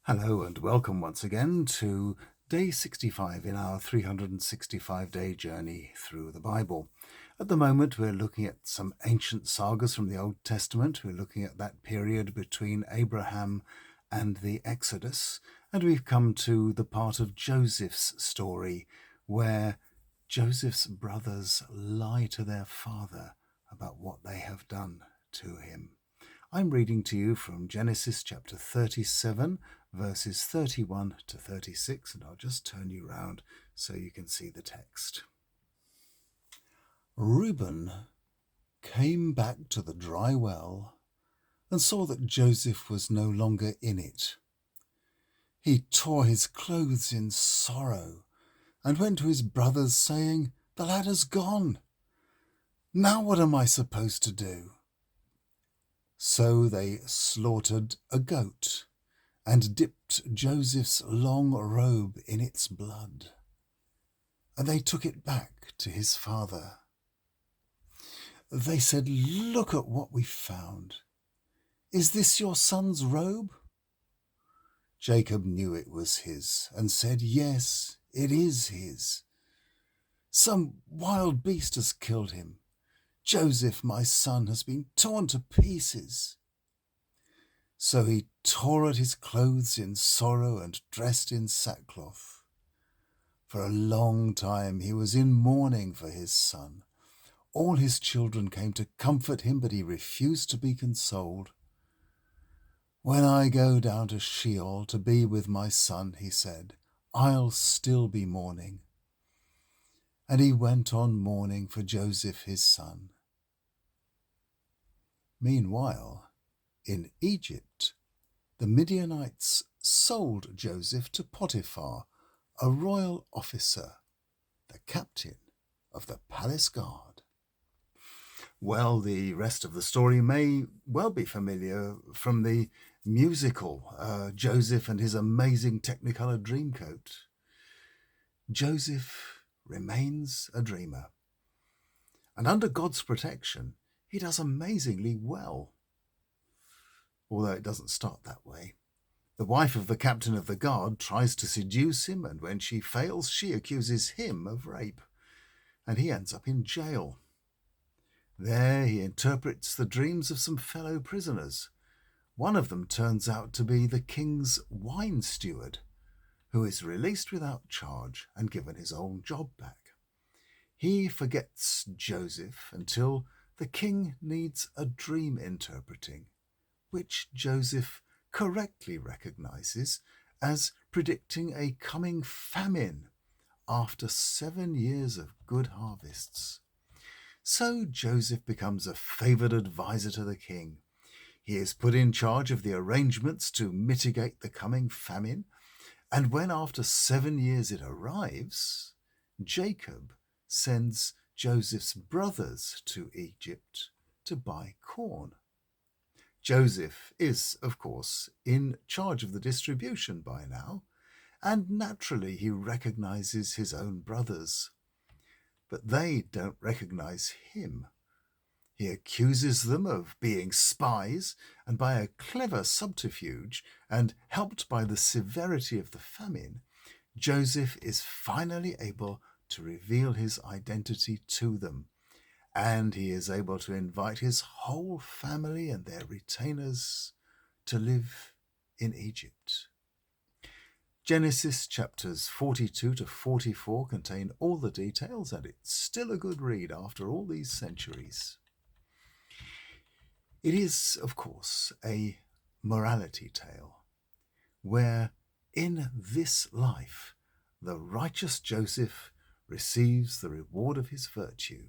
Hello and welcome once again to day 65 in our 365-day journey through the Bible. At the moment, we're looking at some ancient sagas from the Old Testament. We're looking at that period between Abraham and the Exodus, and we've come to the part of Joseph's story where Joseph's brothers lie to their father about what they have done to him. I'm reading to you from Genesis chapter 37, verses 31 to 36, and I'll just turn you round so you can see the text. Reuben came back to the dry well and saw that Joseph was no longer in it. He tore his clothes in sorrow and went to his brothers, saying, "The lad has gone. Now what am I supposed to do?" So they slaughtered a goat and dipped Joseph's long robe in its blood, and they took it back to his father. They said, "Look at what we found. Is this your son's robe?" Jacob knew it was his and said, "Yes, it is his. Some wild beast has killed him. Joseph, my son, has been torn to pieces." So he tore at his clothes in sorrow and dressed in sackcloth. For a long time he was in mourning for his son. All his children came to comfort him, but he refused to be consoled. "When I go down to Sheol to be with my son," he said, "I'll still be mourning." And he went on mourning for Joseph his son. Meanwhile, in Egypt, the Midianites sold Joseph to Potiphar, a royal officer, the captain of the palace guard. Well, the rest of the story may well be familiar from the musical Joseph and his amazing Technicolor Dreamcoat. Joseph remains a dreamer, and under God's protection, he does amazingly well. Although it doesn't start that way. The wife of the captain of the guard tries to seduce him, and when she fails, she accuses him of rape, and he ends up in jail. There he interprets the dreams of some fellow prisoners. One of them turns out to be the king's wine steward, who is released without charge and given his old job back. He forgets Joseph until the king needs a dream interpreting, which Joseph correctly recognizes as predicting a coming famine after 7 years of good harvests. So Joseph becomes a favored advisor to the king. He is put in charge of the arrangements to mitigate the coming famine, and when after 7 years it arrives, Jacob sends Joseph's brothers to Egypt to buy corn. Joseph is, of course, in charge of the distribution by now, and naturally he recognizes his own brothers. But they don't recognize him. He accuses them of being spies, and by a clever subterfuge, and helped by the severity of the famine, Joseph is finally able to reveal his identity to them, and he is able to invite his whole family and their retainers to live in Egypt. Genesis chapters 42 to 44 contain all the details, and it's still a good read after all these centuries. It is, of course, a morality tale, where in this life the righteous Joseph receives the reward of his virtue.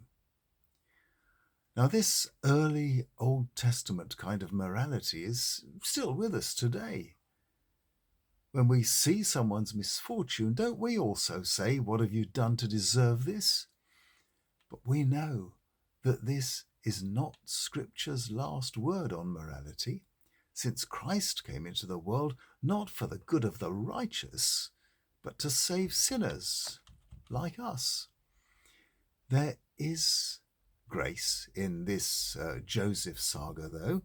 Now, this early Old Testament kind of morality is still with us today. When we see someone's misfortune, don't we also say, "What have you done to deserve this?" But we know that this is not Scripture's last word on morality, since Christ came into the world not for the good of the righteous, but to save sinners like us. There is grace in this Joseph saga, though,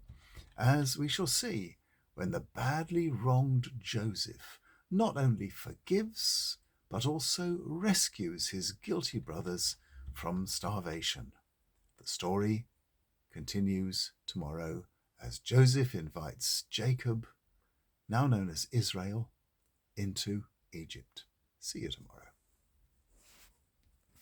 as we shall see, when the badly wronged Joseph not only forgives, but also rescues his guilty brothers from starvation. The story continues tomorrow as Joseph invites Jacob, now known as Israel, into Egypt. See you tomorrow.